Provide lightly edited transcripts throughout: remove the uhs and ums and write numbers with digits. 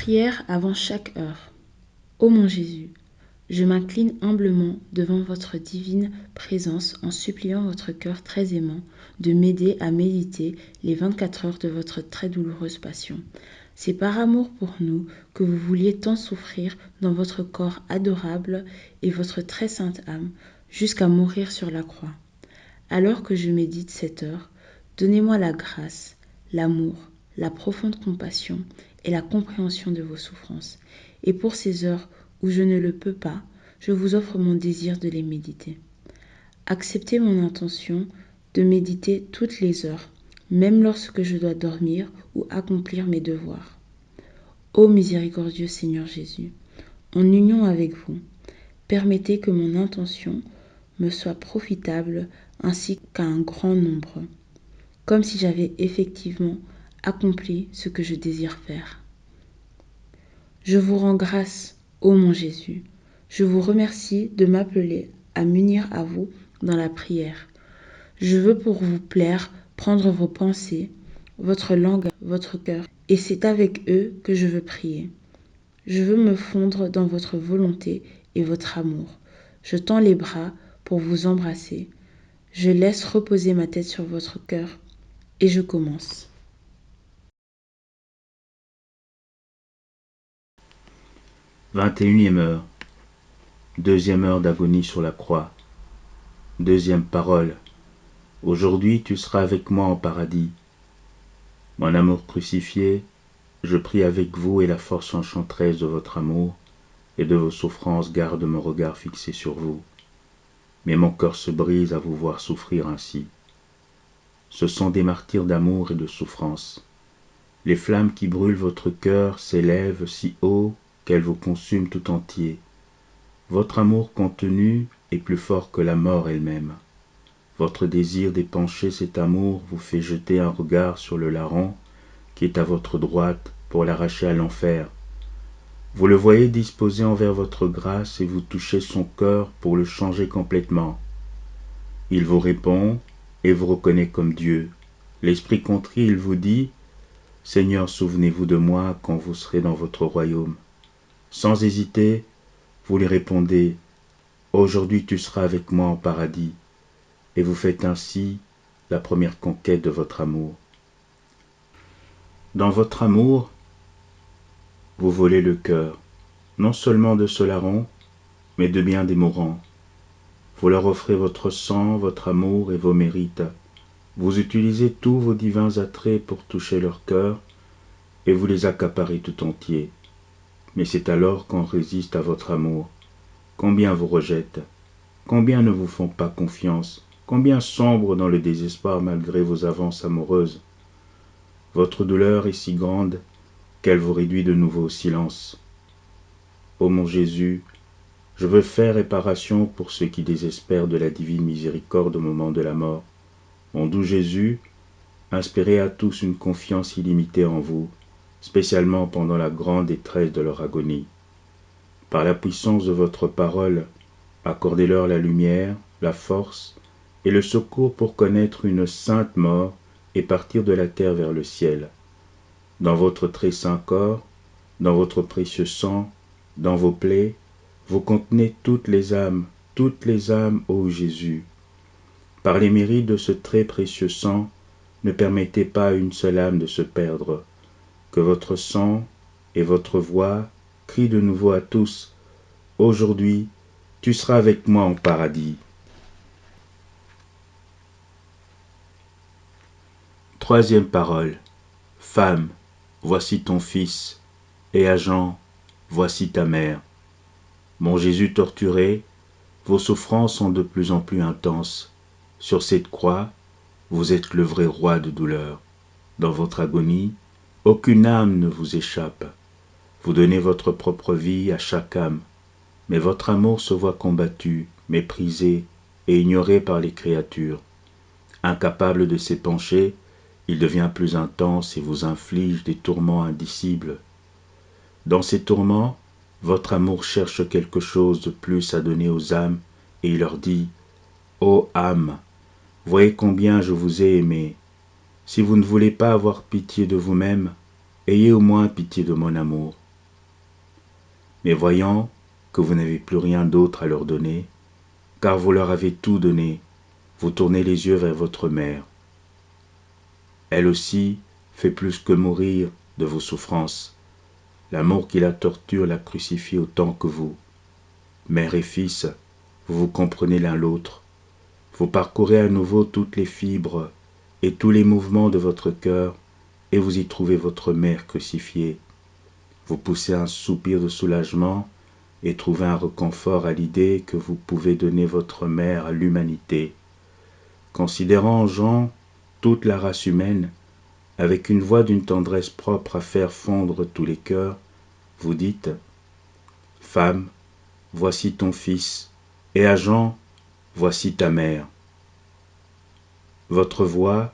Prière avant chaque heure. Ô mon Jésus, je m'incline humblement devant votre divine présence en suppliant votre cœur très aimant de m'aider à méditer les 24 heures de votre très douloureuse passion. C'est par amour pour nous que vous vouliez tant souffrir dans votre corps adorable et votre très sainte âme jusqu'à mourir sur la croix. Alors que je médite cette heure, donnez-moi la grâce, l'amour, la profonde compassion et la compréhension de vos souffrances. Et pour ces heures où je ne le peux pas, je vous offre mon désir de les méditer. Acceptez mon intention de méditer toutes les heures, même lorsque je dois dormir ou accomplir mes devoirs. Ô miséricordieux Seigneur Jésus, en union avec vous, permettez que mon intention me soit profitable ainsi qu'à un grand nombre, comme si j'avais effectivement accompli ce que je désire faire. Je vous rends grâce, ô mon Jésus. Je vous remercie de m'appeler à m'unir à vous dans la prière. Je veux pour vous plaire prendre vos pensées, votre langue, votre cœur, et c'est avec eux que je veux prier. Je veux me fondre dans votre volonté et votre amour. Je tends les bras pour vous embrasser. Je laisse reposer ma tête sur votre cœur et je commence. 21e heure. Deuxième heure d'agonie sur la croix. Deuxième parole. Aujourd'hui tu seras avec moi en paradis. Mon amour crucifié, je prie avec vous et la force enchanteresse de votre amour et de vos souffrances garde mon regard fixé sur vous. Mais mon cœur se brise à vous voir souffrir ainsi. Ce sont des martyrs d'amour et de souffrance. Les flammes qui brûlent votre cœur s'élèvent si haut qu'elles vous consument tout entier. Votre amour contenu est plus fort que la mort elle-même. Votre désir d'épancher cet amour vous fait jeter un regard sur le larron qui est à votre droite pour l'arracher à l'enfer. Vous le voyez disposé envers votre grâce et vous touchez son cœur pour le changer complètement. Il vous répond et vous reconnaît comme Dieu. L'esprit contrit, il vous dit « Seigneur, souvenez-vous de moi quand vous serez dans votre royaume. » Sans hésiter, vous lui répondez « Aujourd'hui tu seras avec moi en paradis. » Et vous faites ainsi la première conquête de votre amour. Dans votre amour, vous volez le cœur, non seulement de ce larron, mais de bien des mourants. Vous leur offrez votre sang, votre amour et vos mérites. Vous utilisez tous vos divins attraits pour toucher leur cœur, et vous les accaparez tout entiers. Mais c'est alors qu'on résiste à votre amour. Combien vous rejettent, combien ne vous font pas confiance, combien sombrent dans le désespoir malgré vos avances amoureuses. Votre douleur est si grande qu'elle vous réduit de nouveau au silence. Ô mon Jésus, je veux faire réparation pour ceux qui désespèrent de la divine miséricorde au moment de la mort. Mon doux Jésus, inspirez à tous une confiance illimitée en vous, spécialement pendant la grande détresse de leur agonie. Par la puissance de votre parole, accordez-leur la lumière, la force et le secours pour connaître une sainte mort et partir de la terre vers le ciel. Dans votre très saint corps, dans votre précieux sang, dans vos plaies, vous contenez toutes les âmes, ô Jésus. Par les mérites de ce très précieux sang, ne permettez pas à une seule âme de se perdre. Que votre sang et votre voix crient de nouveau à tous, « Aujourd'hui, tu seras avec moi en paradis. » Troisième parole. Femme, voici ton fils, et à Jean, voici ta mère. Mon Jésus torturé, vos souffrances sont de plus en plus intenses. Sur cette croix, vous êtes le vrai roi de douleur. Dans votre agonie, aucune âme ne vous échappe. Vous donnez votre propre vie à chaque âme, mais votre amour se voit combattu, méprisé et ignoré par les créatures. Incapable de s'épancher, il devient plus intense et vous inflige des tourments indicibles. Dans ces tourments, votre amour cherche quelque chose de plus à donner aux âmes et il leur dit « Ô âme, voyez combien je vous ai aimé. Si vous ne voulez pas avoir pitié de vous-même, ayez au moins pitié de mon amour. Mais voyant que vous n'avez plus rien d'autre à leur donner, car vous leur avez tout donné, vous tournez les yeux vers votre mère. Elle aussi fait plus que mourir de vos souffrances. L'amour qui la torture la crucifie autant que vous. Mère et fils, vous vous comprenez l'un l'autre. Vous parcourez à nouveau toutes les fibres et tous les mouvements de votre cœur, et vous y trouvez votre mère crucifiée. Vous poussez un soupir de soulagement et trouvez un réconfort à l'idée que vous pouvez donner votre mère à l'humanité. Considérant Jean toute la race humaine, avec une voix d'une tendresse propre à faire fondre tous les cœurs, vous dites « Femme, voici ton fils », et à Jean « Voici ta mère ». Votre voix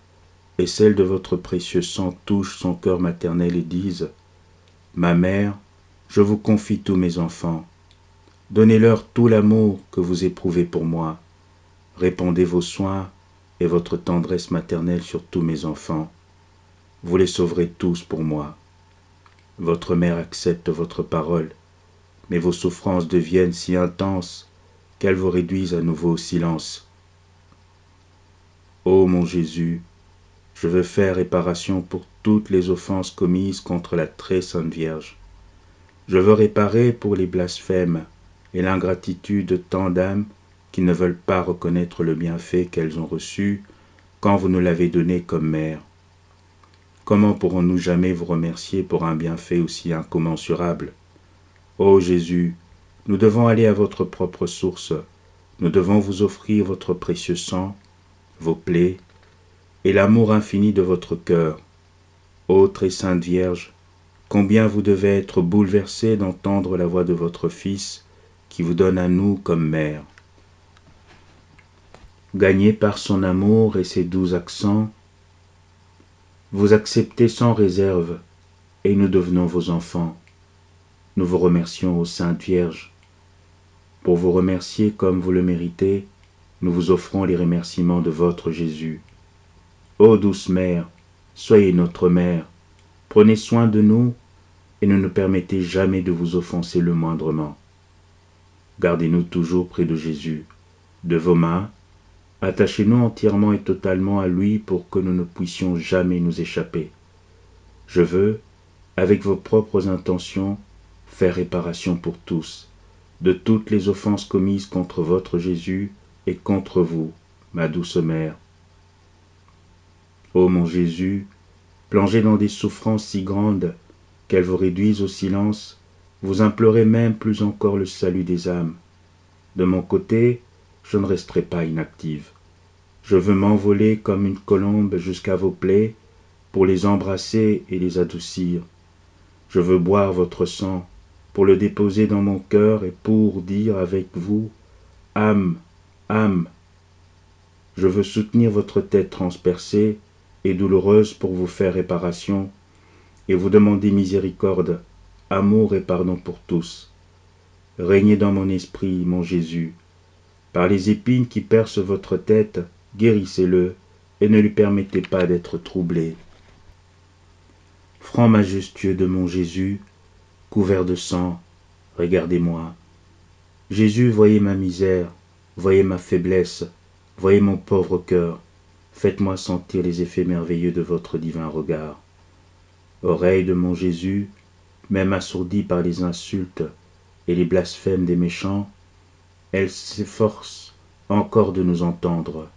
et celle de votre précieux sang touchent son cœur maternel et disent « Ma mère, je vous confie tous mes enfants. Donnez-leur tout l'amour que vous éprouvez pour moi. Répandez vos soins et votre tendresse maternelle sur tous mes enfants. Vous les sauverez tous pour moi. Votre mère accepte votre parole, mais vos souffrances deviennent si intenses qu'elles vous réduisent à nouveau au silence. Ô mon Jésus, je veux faire réparation pour toutes les offenses commises contre la très sainte Vierge. Je veux réparer pour les blasphèmes et l'ingratitude de tant d'âmes qui ne veulent pas reconnaître le bienfait qu'elles ont reçu quand vous nous l'avez donné comme mère. Comment pourrons-nous jamais vous remercier pour un bienfait aussi incommensurable? Ô Jésus, nous devons aller à votre propre source, nous devons vous offrir votre précieux sang, vos plaies, et l'amour infini de votre cœur. Ô très sainte Vierge, combien vous devez être bouleversée d'entendre la voix de votre Fils qui vous donne à nous comme mère. Gagné par son amour et ses doux accents, vous acceptez sans réserve et nous devenons vos enfants. Nous vous remercions, ô Sainte Vierge. Pour vous remercier comme vous le méritez, nous vous offrons les remerciements de votre Jésus. Ô douce Mère, soyez notre Mère, prenez soin de nous et ne nous permettez jamais de vous offenser le moindrement. Gardez-nous toujours près de Jésus, de vos mains, attachez-nous entièrement et totalement à lui pour que nous ne puissions jamais nous échapper. Je veux, avec vos propres intentions, faire réparation pour tous, de toutes les offenses commises contre votre Jésus et contre vous, ma douce Mère. Ô mon Jésus, plongé dans des souffrances si grandes qu'elles vous réduisent au silence, vous implorez même plus encore le salut des âmes. De mon côté, je ne resterai pas inactive. Je veux m'envoler comme une colombe jusqu'à vos plaies pour les embrasser et les adoucir. Je veux boire votre sang pour le déposer dans mon cœur et pour dire avec vous « âme, âme ». Je veux soutenir votre tête transpercée et douloureuse pour vous faire réparation et vous demander miséricorde, amour et pardon pour tous. Régnez dans mon esprit, mon Jésus. Par les épines qui percent votre tête, guérissez-le et ne lui permettez pas d'être troublé. Franc majestueux de mon Jésus, couvert de sang, regardez-moi. Jésus, voyez ma misère, voyez ma faiblesse, voyez mon pauvre cœur, faites-moi sentir les effets merveilleux de votre divin regard. Oreille de mon Jésus, même assourdie par les insultes et les blasphèmes des méchants, elle s'efforce encore de nous entendre.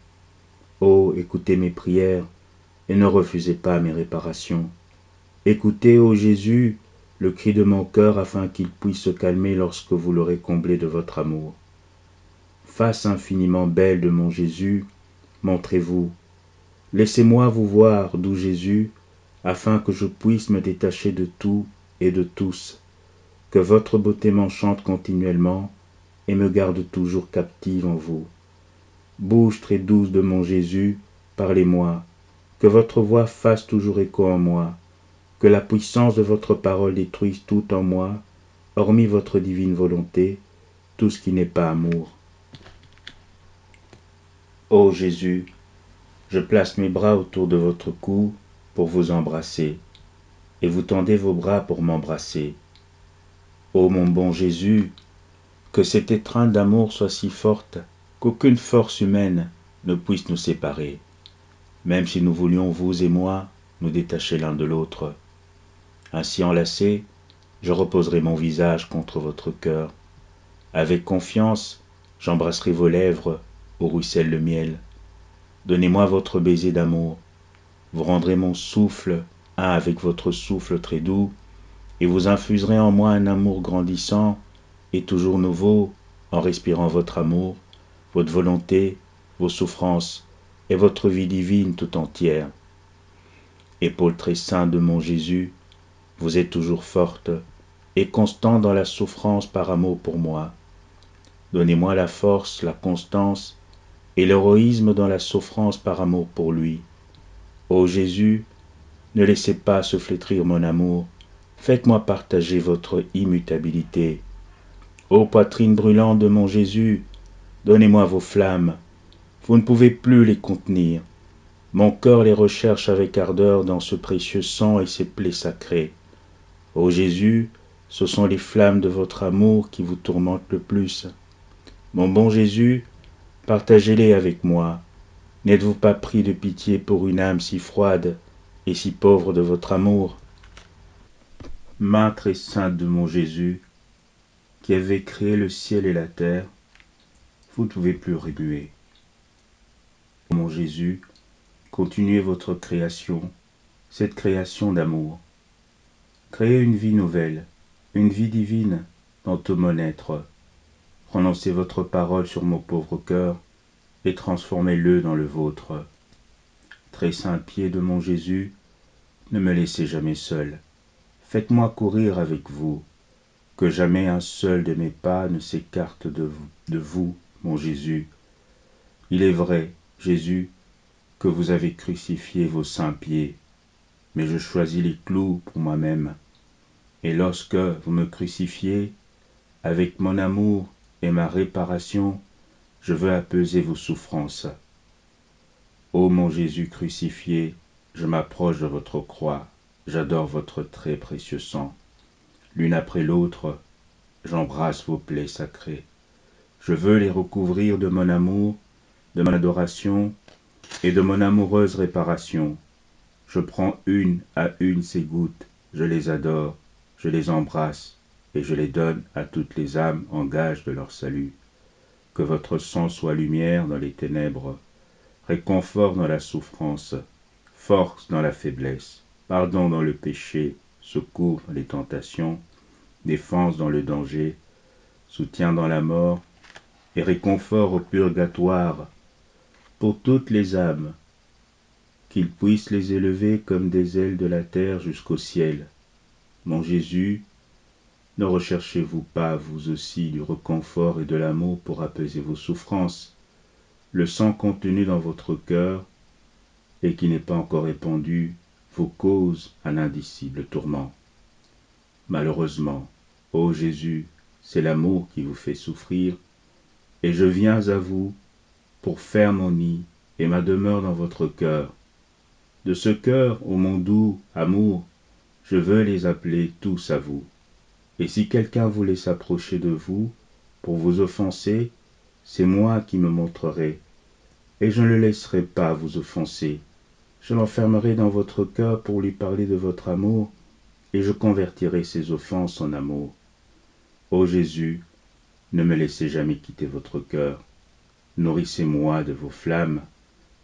Oh, écoutez mes prières et ne refusez pas mes réparations. Écoutez, ô Jésus, le cri de mon cœur afin qu'il puisse se calmer lorsque vous l'aurez comblé de votre amour. Face infiniment belle de mon Jésus, montrez-vous. Laissez-moi vous voir, doux Jésus, afin que je puisse me détacher de tout et de tous, que votre beauté m'enchante continuellement et me garde toujours captive en vous. Bouche très douce de mon Jésus, parlez-moi, que votre voix fasse toujours écho en moi, que la puissance de votre parole détruise tout en moi, hormis votre divine volonté, tout ce qui n'est pas amour. Ô Jésus, je place mes bras autour de votre cou pour vous embrasser, et vous tendez vos bras pour m'embrasser. Ô mon bon Jésus, que cette étreinte d'amour soit si forte qu'aucune force humaine ne puisse nous séparer, même si nous voulions, vous et moi, nous détacher l'un de l'autre. Ainsi enlacé, je reposerai mon visage contre votre cœur. Avec confiance, j'embrasserai vos lèvres où ruisselle le miel. Donnez-moi votre baiser d'amour. Vous rendrez mon souffle un avec votre souffle très doux, et vous infuserez en moi un amour grandissant et toujours nouveau en respirant votre amour, votre volonté, vos souffrances et votre vie divine tout entière. Épaule très sainte de mon Jésus, vous êtes toujours forte et constante dans la souffrance par amour pour moi. Donnez-moi la force, la constance et l'héroïsme dans la souffrance par amour pour lui. Ô Jésus, ne laissez pas se flétrir mon amour, faites-moi partager votre immutabilité. Ô poitrine brûlante de mon Jésus, donnez-moi vos flammes, vous ne pouvez plus les contenir. Mon cœur les recherche avec ardeur dans ce précieux sang et ces plaies sacrées. Ô Jésus, ce sont les flammes de votre amour qui vous tourmentent le plus. Mon bon Jésus, partagez-les avec moi. N'êtes-vous pas pris de pitié pour une âme si froide et si pauvre de votre amour? Main très sainte de mon Jésus, qui avez créé le ciel et la terre, vous ne pouvez plus remuer. Mon Jésus, continuez votre création, cette création d'amour. Créez une vie nouvelle, une vie divine dans tout mon être. Prononcez votre parole sur mon pauvre cœur et transformez-le dans le vôtre. Très saint pied de mon Jésus, ne me laissez jamais seul. Faites-moi courir avec vous, que jamais un seul de mes pas ne s'écarte de vous, mon Jésus. Il est vrai, Jésus, que vous avez crucifié vos saints pieds, mais je choisis les clous pour moi-même. Et lorsque vous me crucifiez, avec mon amour et ma réparation, je veux apaiser vos souffrances. Ô mon Jésus crucifié, je m'approche de votre croix, j'adore votre très précieux sang. L'une après l'autre, j'embrasse vos plaies sacrées. Je veux les recouvrir de mon amour, de mon adoration et de mon amoureuse réparation. Je prends une à une ces gouttes, je les adore, je les embrasse et je les donne à toutes les âmes en gage de leur salut. Que votre sang soit lumière dans les ténèbres, réconfort dans la souffrance, force dans la faiblesse, pardon dans le péché, secours dans les tentations, défense dans le danger, soutien dans la mort et réconfort au purgatoire pour toutes les âmes, qu'il puisse les élever comme des ailes de la terre jusqu'au ciel. Mon Jésus, ne recherchez-vous pas, vous aussi, du réconfort et de l'amour pour apaiser vos souffrances? Le sang contenu dans votre cœur et qui n'est pas encore répandu vous cause un indicible tourment. Malheureusement, ô Jésus, c'est l'amour qui vous fait souffrir, et je viens à vous pour faire mon nid et ma demeure dans votre cœur. De ce cœur, ô mon doux amour, je veux les appeler tous à vous. Et si quelqu'un voulait s'approcher de vous pour vous offenser, c'est moi qui me montrerai, et je ne le laisserai pas vous offenser. Je l'enfermerai dans votre cœur pour lui parler de votre amour, et je convertirai ses offenses en amour. Ô Jésus, ne me laissez jamais quitter votre cœur. Nourrissez-moi de vos flammes,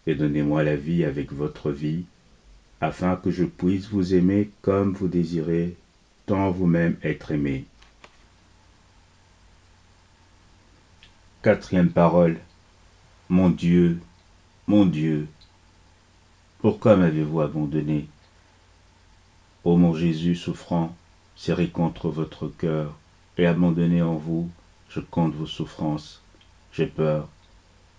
et donnez-moi la vie avec votre vie, afin que je puisse vous aimer comme vous désirez, tant vous-même être aimé. Quatrième parole. Mon Dieu, pourquoi m'avez-vous abandonné? Ô mon Jésus souffrant, serré contre votre cœur, et abandonné en vous, je compte vos souffrances. J'ai peur.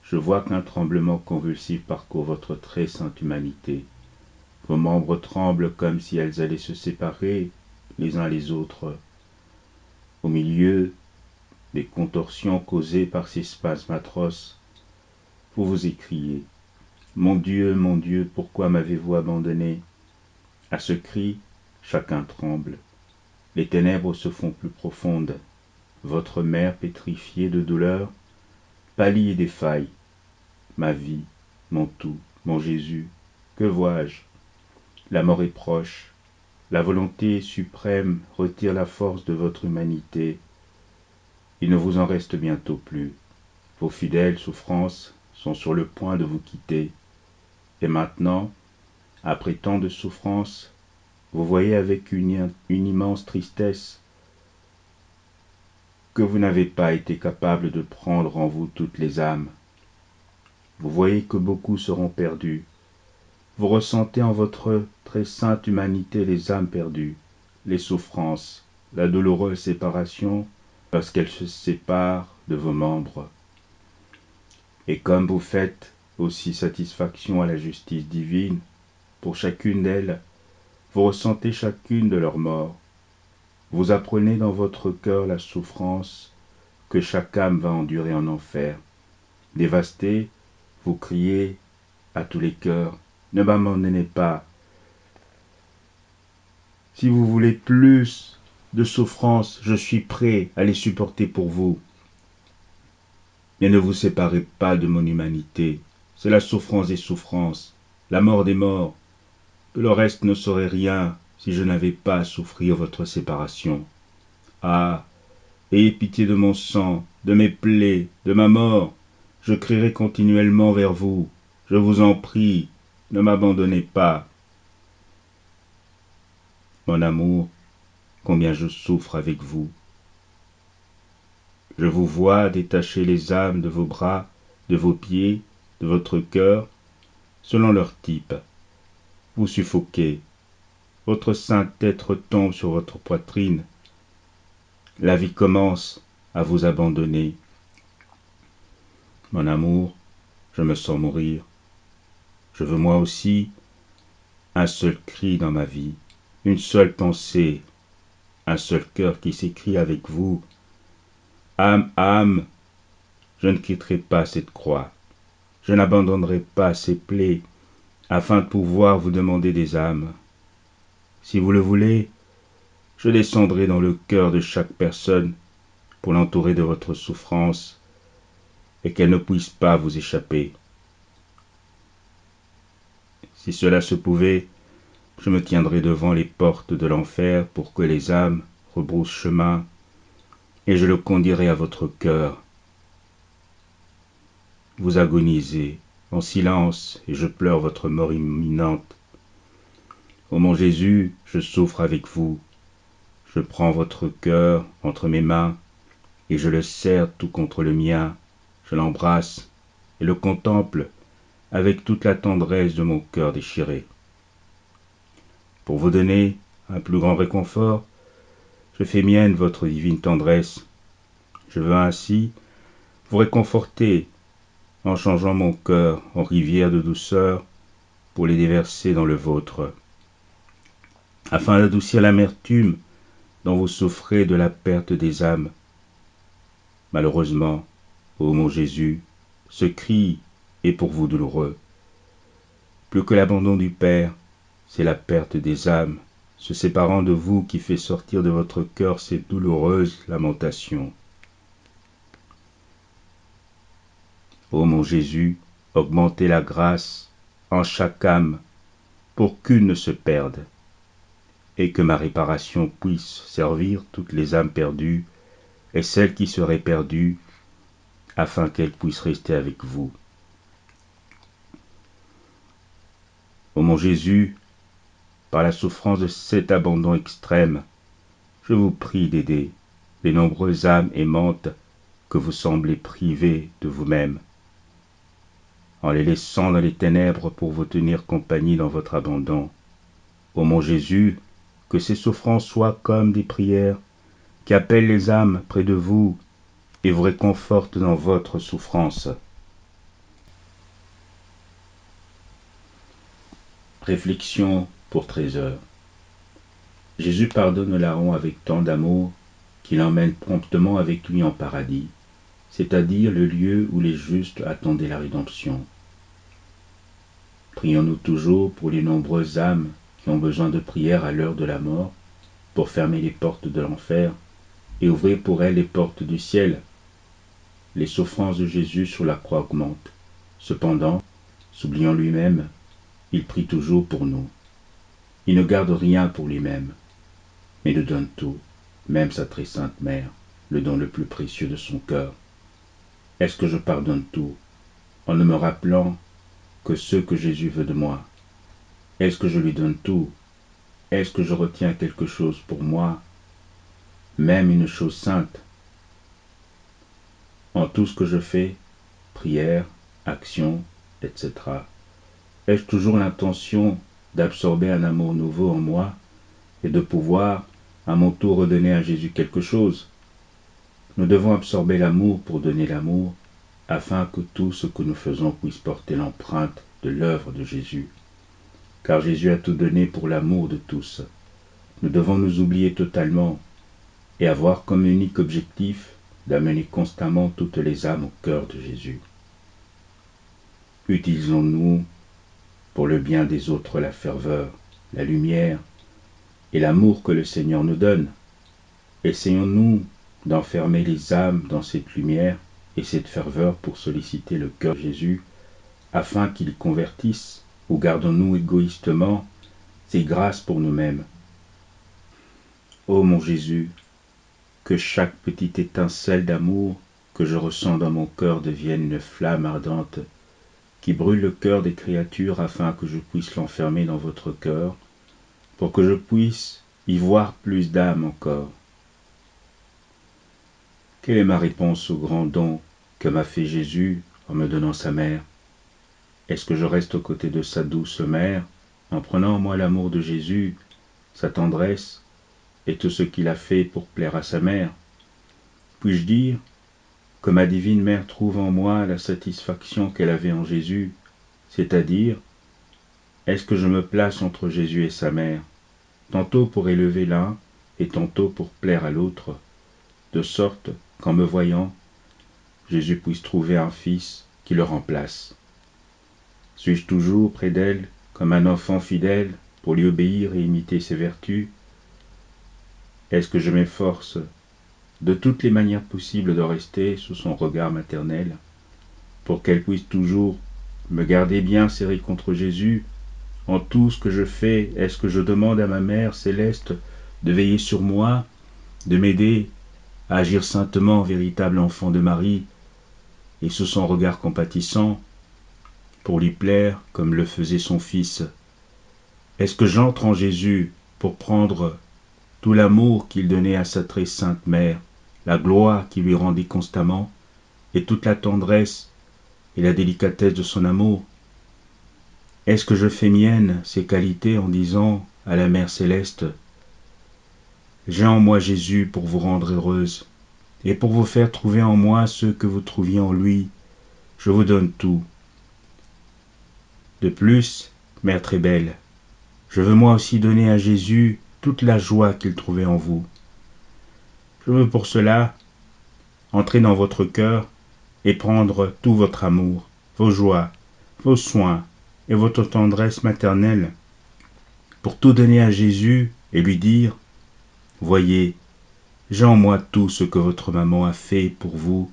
Je vois qu'un tremblement convulsif parcourt votre très sainte humanité. Vos membres tremblent comme si elles allaient se séparer les uns les autres. Au milieu des contorsions causées par ces spasmes atroces, vous vous écriez « mon Dieu, pourquoi m'avez-vous abandonné ?» À ce cri, chacun tremble. Les ténèbres se font plus profondes. Votre mère, pétrifiée de douleur, pâlit et défaille. Ma vie, mon tout, mon Jésus, que vois-je? La mort est proche. La volonté suprême retire la force de votre humanité. Il ne vous en reste bientôt plus. Vos fidèles souffrances sont sur le point de vous quitter. Et maintenant, après tant de souffrances, vous voyez avec une immense tristesse que vous n'avez pas été capable de prendre en vous toutes les âmes. Vous voyez que beaucoup seront perdus. Vous ressentez en votre très sainte humanité les âmes perdues, les souffrances, la douloureuse séparation lorsqu'elles se séparent de vos membres. Et comme vous faites aussi satisfaction à la justice divine, pour chacune d'elles, vous ressentez chacune de leurs morts. Vous apprenez dans votre cœur la souffrance que chaque âme va endurer en enfer. Dévasté, vous criez à tous les cœurs, ne m'abandonnez pas. Si vous voulez plus de souffrance, je suis prêt à les supporter pour vous. Mais ne vous séparez pas de mon humanité. C'est la souffrance des souffrances, la mort des morts. Le reste ne serait rien si je n'avais pas à souffrir votre séparation. Ah, ayez pitié de mon sang, de mes plaies, de ma mort. Je crierai continuellement vers vous. Je vous en prie, ne m'abandonnez pas. Mon amour, combien je souffre avec vous. Je vous vois détacher les âmes de vos bras, de vos pieds, de votre cœur, selon leur type. Vous suffoquez. Votre saint être tombe sur votre poitrine. La vie commence à vous abandonner. Mon amour, je me sens mourir. Je veux moi aussi un seul cri dans ma vie, une seule pensée, un seul cœur qui s'écrie avec vous. Âme, âme, je ne quitterai pas cette croix. Je n'abandonnerai pas ces plaies afin de pouvoir vous demander des âmes. Si vous le voulez, je descendrai dans le cœur de chaque personne pour l'entourer de votre souffrance et qu'elle ne puisse pas vous échapper. Si cela se pouvait, je me tiendrais devant les portes de l'enfer pour que les âmes rebroussent chemin, et je le conduirai à votre cœur. Vous agonisez en silence, et je pleure votre mort imminente. Ô mon Jésus, je souffre avec vous. Je prends votre cœur entre mes mains, et je le serre tout contre le mien. Je l'embrasse et le contemple avec toute la tendresse de mon cœur déchiré. Pour vous donner un plus grand réconfort, je fais mienne votre divine tendresse. Je veux ainsi vous réconforter en changeant mon cœur en rivière de douceur pour les déverser dans le vôtre, afin d'adoucir l'amertume dont vous souffrez de la perte des âmes. Malheureusement, ô mon Jésus, ce cri est pour vous douloureux. Plus que l'abandon du Père, c'est la perte des âmes, se séparant de vous qui fait sortir de votre cœur ces douloureuses lamentations. Ô mon Jésus, augmentez la grâce en chaque âme pour qu'une ne se perde, et que ma réparation puisse servir toutes les âmes perdues et celles qui seraient perdues, afin qu'elles puissent rester avec vous. Ô mon Jésus, par la souffrance de cet abandon extrême, je vous prie d'aider les nombreuses âmes aimantes que vous semblez priver de vous-même, en les laissant dans les ténèbres pour vous tenir compagnie dans votre abandon. Ô mon Jésus, que ces souffrances soient comme des prières qui appellent les âmes près de vous et vous réconfortent dans votre souffrance. Réflexion pour 13 heures. Jésus pardonne Laron avec tant d'amour qu'il emmène promptement avec lui en paradis, c'est-à-dire le lieu où les justes attendaient la rédemption. Prions-nous toujours pour les nombreuses âmes qui ont besoin de prière à l'heure de la mort, pour fermer les portes de l'enfer et ouvrir pour elles les portes du ciel. Les souffrances de Jésus sur la croix augmentent. Cependant, s'oubliant lui-même, il prie toujours pour nous. Il ne garde rien pour lui-même, mais nous donne tout, même sa très sainte mère, le don le plus précieux de son cœur. Est-ce que je pardonne tout, en ne me rappelant que ce que Jésus veut de moi? Est-ce que je lui donne tout? Est-ce que je retiens quelque chose pour moi, même une chose sainte? En tout ce que je fais, prière, action, etc., ai-je toujours l'intention d'absorber un amour nouveau en moi et de pouvoir, à mon tour, redonner à Jésus quelque chose? Nous devons absorber l'amour pour donner l'amour, afin que tout ce que nous faisons puisse porter l'empreinte de l'œuvre de Jésus. Car Jésus a tout donné pour l'amour de tous. Nous devons nous oublier totalement et avoir comme unique objectif d'amener constamment toutes les âmes au cœur de Jésus. Utilisons-nous pour le bien des autres la ferveur, la lumière et l'amour que le Seigneur nous donne. Essayons-nous d'enfermer les âmes dans cette lumière et cette ferveur pour solliciter le cœur de Jésus afin qu'il convertisse, ou gardons-nous égoïstement ces grâces pour nous-mêmes? Ô mon Jésus, que chaque petite étincelle d'amour que je ressens dans mon cœur devienne une flamme ardente qui brûle le cœur des créatures afin que je puisse l'enfermer dans votre cœur, pour que je puisse y voir plus d'âmes encore. Quelle est ma réponse au grand don que m'a fait Jésus en me donnant sa mère? Est-ce que je reste aux côtés de sa douce mère, en prenant en moi l'amour de Jésus, sa tendresse, et tout ce qu'il a fait pour plaire à sa mère? Puis-je dire que ma divine mère trouve en moi la satisfaction qu'elle avait en Jésus, c'est-à-dire, est-ce que je me place entre Jésus et sa mère, tantôt pour élever l'un et tantôt pour plaire à l'autre, de sorte qu'en me voyant, Jésus puisse trouver un fils qui le remplace? Suis-je toujours près d'elle comme un enfant fidèle pour lui obéir et imiter ses vertus? Est-ce que je m'efforce de toutes les manières possibles de rester sous son regard maternel, pour qu'elle puisse toujours me garder bien serré contre Jésus? En tout ce que je fais, est-ce que je demande à ma mère céleste de veiller sur moi, de m'aider à agir saintement en véritable enfant de Marie, et sous son regard compatissant, pour lui plaire comme le faisait son Fils? Est-ce que j'entre en Jésus pour prendre tout l'amour qu'il donnait à sa très sainte mère, la gloire qu'il lui rendait constamment, et toute la tendresse et la délicatesse de son amour? Est-ce que je fais mienne ces qualités en disant à la Mère Céleste: j'ai en moi Jésus pour vous rendre heureuse, et pour vous faire trouver en moi ce que vous trouviez en lui, je vous donne tout. De plus, Mère très belle, je veux moi aussi donner à Jésus toute la joie qu'il trouvait en vous. Je veux pour cela entrer dans votre cœur et prendre tout votre amour, vos joies, vos soins et votre tendresse maternelle, pour tout donner à Jésus et lui dire: voyez, j'ai en moi tout ce que votre maman a fait pour vous,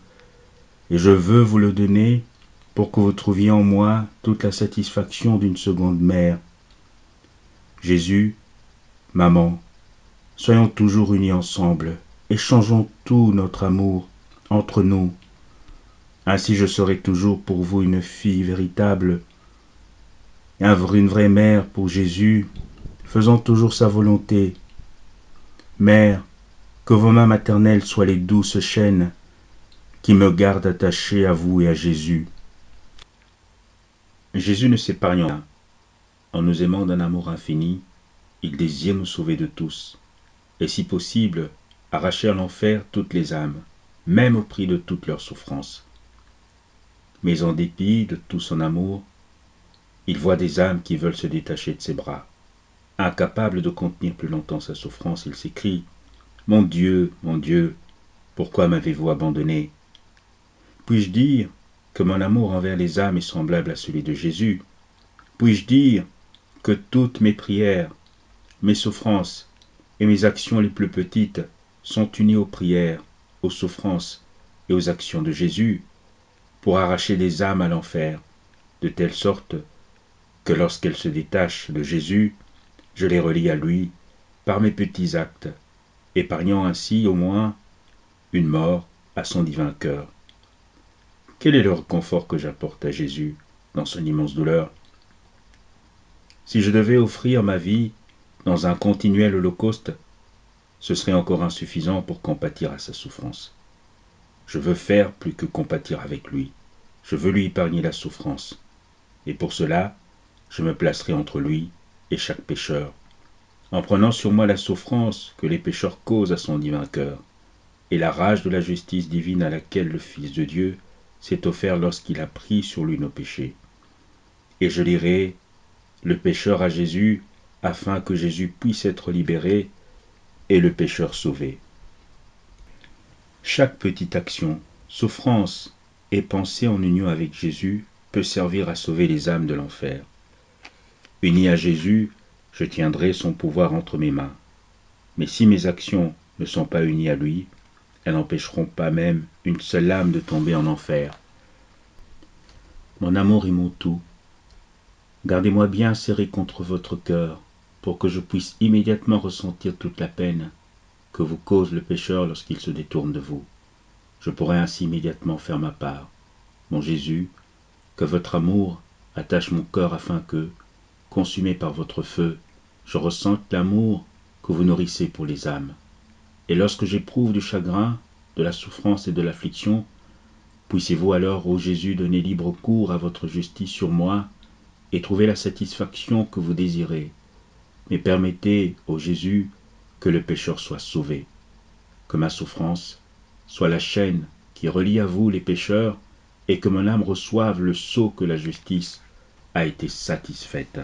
et je veux vous le donner pour que vous trouviez en moi toute la satisfaction d'une seconde mère. Jésus, maman, soyons toujours unis ensemble, échangeons tout notre amour entre nous. Ainsi je serai toujours pour vous une fille véritable, une vraie mère pour Jésus, faisant toujours sa volonté. Mère, que vos mains maternelles soient les douces chaînes qui me gardent attaché à vous et à Jésus. Jésus ne s'épargne rien. En nous aimant d'un amour infini, il désire nous sauver de tous, et si possible, arracher à l'enfer toutes les âmes, même au prix de toutes leurs souffrances. Mais en dépit de tout son amour, il voit des âmes qui veulent se détacher de ses bras. Incapable de contenir plus longtemps sa souffrance, il s'écrie: mon Dieu, pourquoi m'avez-vous abandonné? Puis-je dire que mon amour envers les âmes est semblable à celui de Jésus? Puis-je dire que toutes mes prières, mes souffrances et mes actions les plus petites sont unies aux prières, aux souffrances et aux actions de Jésus pour arracher les âmes à l'enfer, de telle sorte que lorsqu'elles se détachent de Jésus, je les relie à lui par mes petits actes, épargnant ainsi au moins une mort à son divin cœur. Quel est le réconfort que j'apporte à Jésus dans son immense douleur? Si je devais offrir ma vie dans un continuel holocauste, ce serait encore insuffisant pour compatir à sa souffrance. Je veux faire plus que compatir avec lui. Je veux lui épargner la souffrance. Et pour cela, je me placerai entre lui et chaque pécheur, en prenant sur moi la souffrance que les pécheurs causent à son divin cœur, et la rage de la justice divine à laquelle le Fils de Dieu s'est offert lorsqu'il a pris sur lui nos péchés. Et je lirai le pécheur à Jésus, afin que Jésus puisse être libéré et le pécheur sauvé. Chaque petite action, souffrance et pensée en union avec Jésus peut servir à sauver les âmes de l'enfer. Uni à Jésus, je tiendrai son pouvoir entre mes mains. Mais si mes actions ne sont pas unies à lui, elles n'empêcheront pas même une seule âme de tomber en enfer. Mon amour est mon tout. Gardez-moi bien serré contre votre cœur, pour que je puisse immédiatement ressentir toute la peine que vous cause le pécheur lorsqu'il se détourne de vous. Je pourrai ainsi immédiatement faire ma part. Mon Jésus, que votre amour attache mon cœur afin que, consumé par votre feu, je ressente l'amour que vous nourrissez pour les âmes. Et lorsque j'éprouve du chagrin, de la souffrance et de l'affliction, puissiez-vous alors, ô Jésus, donner libre cours à votre justice sur moi et trouver la satisfaction que vous désirez. Mais permettez, ô Jésus, que le pécheur soit sauvé, que ma souffrance soit la chaîne qui relie à vous les pécheurs et que mon âme reçoive le sceau que la justice a été satisfaite.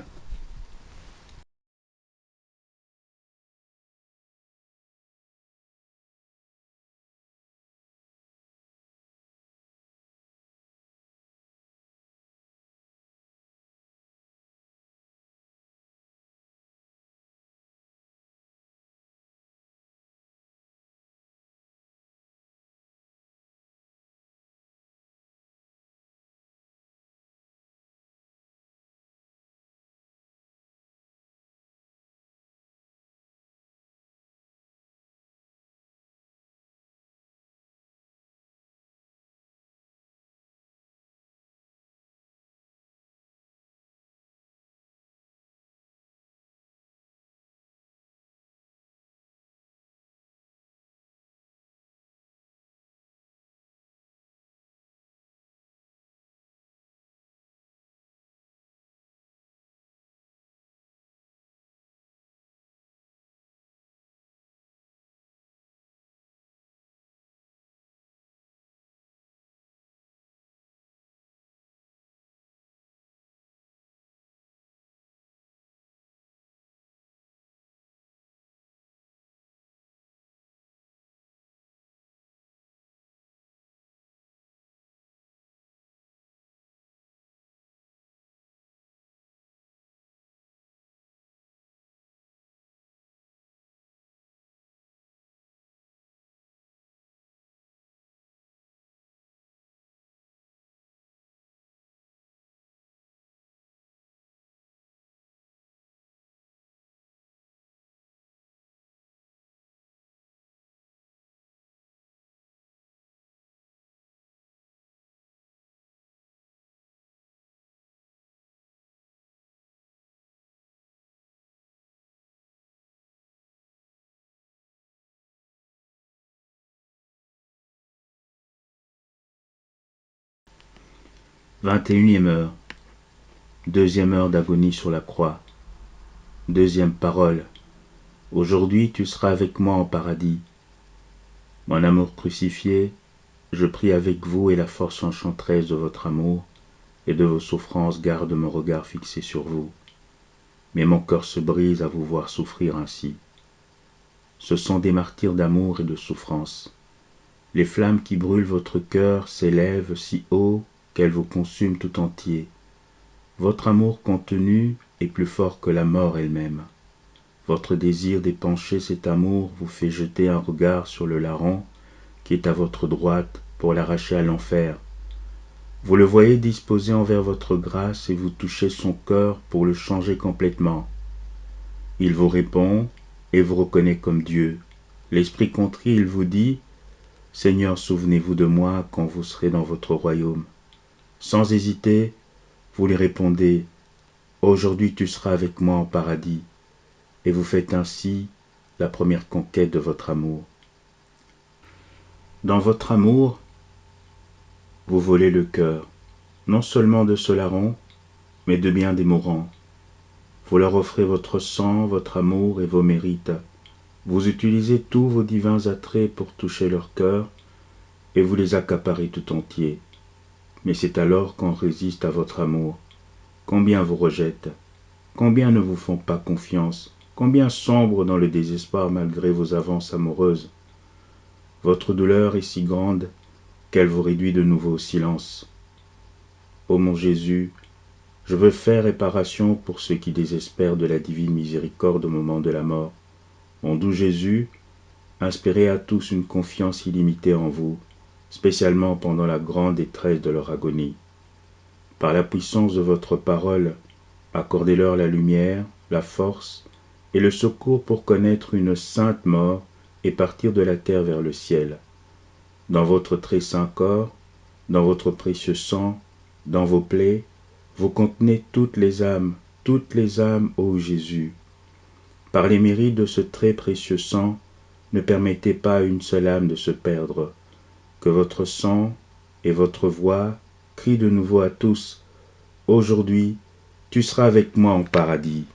« 21e heure. Deuxième heure d'agonie sur la croix. Deuxième parole. Aujourd'hui tu seras avec moi en paradis. Mon amour crucifié, je prie avec vous et la force enchanteresse de votre amour et de vos souffrances garde mon regard fixé sur vous. Mais mon cœur se brise à vous voir souffrir ainsi. Ce sont des martyrs d'amour et de souffrance. Les flammes qui brûlent votre cœur s'élèvent si haut qu'elles vous consument tout entier. Votre amour contenu est plus fort que la mort elle-même. Votre désir d'épancher cet amour vous fait jeter un regard sur le larron qui est à votre droite pour l'arracher à l'enfer. Vous le voyez disposé envers votre grâce et vous touchez son cœur pour le changer complètement. Il vous répond et vous reconnaît comme Dieu. L'esprit contrit, il vous dit, « Seigneur, souvenez-vous de moi quand vous serez dans votre royaume. » Sans hésiter, vous lui répondez, « Aujourd'hui tu seras avec moi en paradis. » Et vous faites ainsi la première conquête de votre amour. Dans votre amour, vous volez le cœur, non seulement de ce larron, mais de bien des mourants. Vous leur offrez votre sang, votre amour et vos mérites. Vous utilisez tous vos divins attraits pour toucher leur cœur, et vous les accaparez tout entiers. Mais c'est alors qu'on résiste à votre amour. Combien vous rejettent, combien ne vous font pas confiance, combien sombrent dans le désespoir malgré vos avances amoureuses. Votre douleur est si grande qu'elle vous réduit de nouveau au silence. Ô mon Jésus, je veux faire réparation pour ceux qui désespèrent de la divine miséricorde au moment de la mort. Mon doux Jésus, inspirez à tous une confiance illimitée en vous, spécialement pendant la grande détresse de leur agonie. Par la puissance de votre parole, accordez-leur la lumière, la force et le secours pour connaître une sainte mort et partir de la terre vers le ciel. Dans votre très saint corps, dans votre précieux sang, dans vos plaies, vous contenez toutes les âmes, ô Jésus. Par les mérites de ce très précieux sang, ne permettez pas à une seule âme de se perdre. Que votre sang et votre voix crient de nouveau à tous, « Aujourd'hui, tu seras avec moi en paradis. »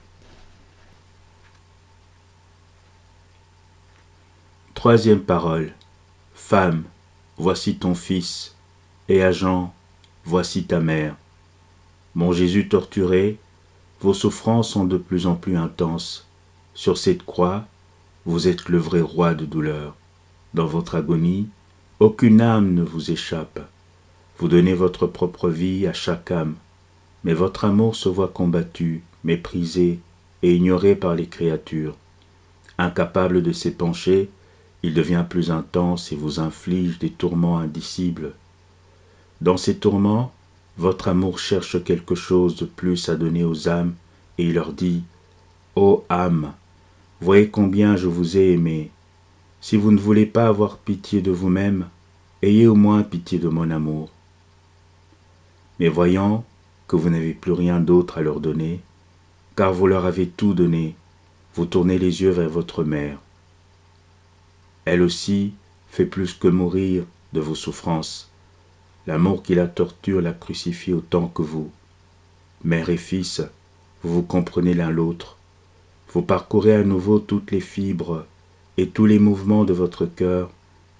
Troisième parole. Femme, voici ton fils, et à Jean, voici ta mère. Mon Jésus torturé, vos souffrances sont de plus en plus intenses. Sur cette croix, vous êtes le vrai roi de douleur. Dans votre agonie, aucune âme ne vous échappe. Vous donnez votre propre vie à chaque âme, mais votre amour se voit combattu, méprisé et ignoré par les créatures. Incapable de s'épancher, il devient plus intense et vous inflige des tourments indicibles. Dans ces tourments, votre amour cherche quelque chose de plus à donner aux âmes et il leur dit « Ô âme, voyez combien je vous ai aimé. Si vous ne voulez pas avoir pitié de vous-même, ayez au moins pitié de mon amour. » Mais voyant que vous n'avez plus rien d'autre à leur donner, car vous leur avez tout donné, vous tournez les yeux vers votre mère. Elle aussi fait plus que mourir de vos souffrances. L'amour qui la torture la crucifie autant que vous. Mère et fils, vous vous comprenez l'un l'autre. Vous parcourez à nouveau toutes les fibres et tous les mouvements de votre cœur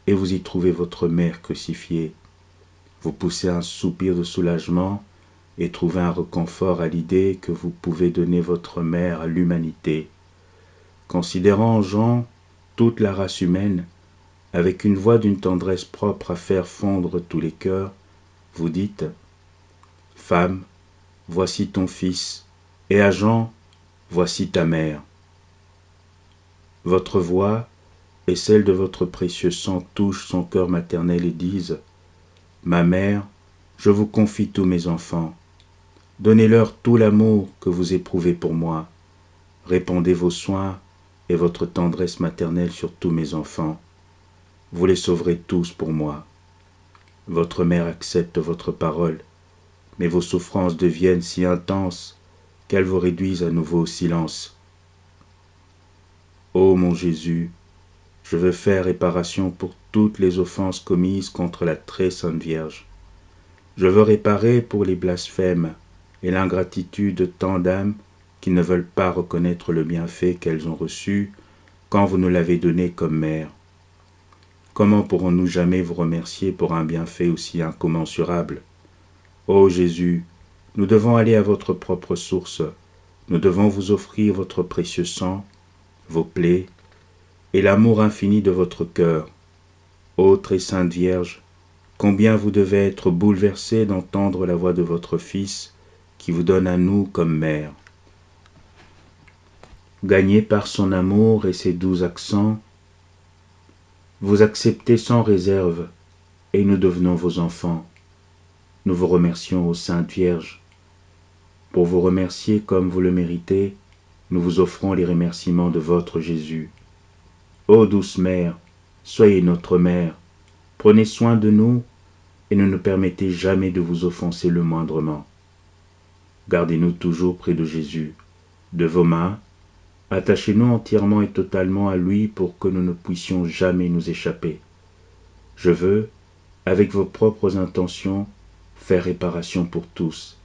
et vous y trouvez votre mère crucifiée. Vous poussez un soupir de soulagement et trouvez un réconfort à l'idée que vous pouvez donner votre mère à l'humanité. Considérant Jean toute la race humaine, avec une voix d'une tendresse propre à faire fondre tous les cœurs, vous dites « Femme, voici ton fils, et à Jean, voici ta mère. » Votre voix et celle de votre précieux sang touchent son cœur maternel et disent « Ma mère, je vous confie tous mes enfants. Donnez-leur tout l'amour que vous éprouvez pour moi. Répandez vos soins et votre tendresse maternelle sur tous mes enfants. Vous les sauverez tous pour moi. Votre mère accepte votre parole, mais vos souffrances deviennent si intenses qu'elles vous réduisent à nouveau au silence. Ô mon Jésus, je veux faire réparation pour toutes les offenses commises contre la très sainte Vierge. Je veux réparer pour les blasphèmes et l'ingratitude de tant d'âmes qui ne veulent pas reconnaître le bienfait qu'elles ont reçu quand vous nous l'avez donné comme mère. Comment pourrons-nous jamais vous remercier pour un bienfait aussi incommensurable? Ô Jésus, nous devons aller à votre propre source, nous devons vous offrir votre précieux sang, vos plaies, et l'amour infini de votre cœur. Ô très sainte Vierge, combien vous devez être bouleversée d'entendre la voix de votre Fils qui vous donne à nous comme mère. Gagnés par son amour et ses doux accents, vous acceptez sans réserve et nous devenons vos enfants. Nous vous remercions, ô Sainte Vierge. Pour vous remercier comme vous le méritez, nous vous offrons les remerciements de votre Jésus. Ô douce Mère, soyez notre Mère, prenez soin de nous et ne nous permettez jamais de vous offenser le moindrement. Gardez-nous toujours près de Jésus, de vos mains, attachez-nous entièrement et totalement à lui pour que nous ne puissions jamais nous échapper. Je veux, avec vos propres intentions, faire réparation pour tous,